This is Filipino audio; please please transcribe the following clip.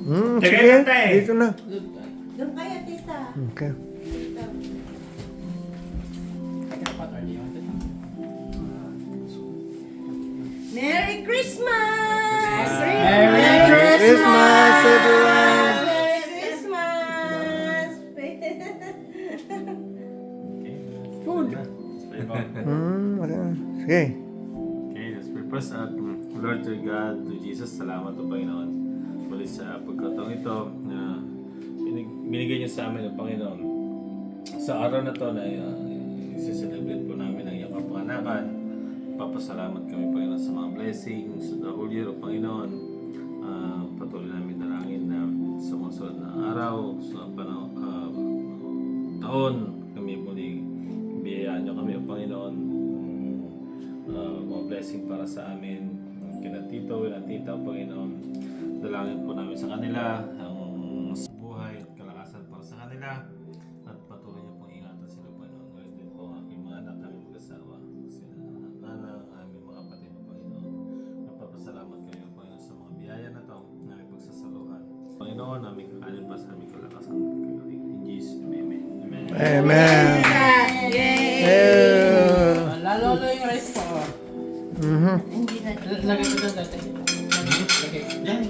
Sige, dito na. Doon kaya, tita. Okay. Merry Christmas! Merry Christmas, everyone! Merry Christmas! Food. Sige. Okay, let's pray first. Lord to God, to Jesus, salamat o Panginoon. Muli sa pagkataong ito na binigay niyo sa amin ng Panginoon. Sa araw na to na isi-celebrate po namin ang iyong kapanganakan. Papasalamat kami Panginoon sa mga blessings, sa the whole year o Panginoon. Patuloy namin dalangin na sa mga sunod na araw, sa taon, kami muli biyayaan niyo kami o Panginoon. Mga blessing para sa amin, kina Tito, kina Tita, Panginoon. Dalangin po namin sa kanila ang buhay at kalakasan para sa kanila at patuloy niyo pong ingatan sila, Panginoon. Ngayon din po ang aking mga anak, aming mag-asawa, sila Nana, ang aming mga kapatid, Panginoon. Napapasalamat kayo, Panginoon, sa mga biyaya na ito na aming pagsasaluhan. Panginoon, aming kakanin pa sa aming kalakasan. In Jesus' name, Amen. Amen. Lalo yung rice ko. Mhm. Hindi na. Lagay ko doon dati. Lagay.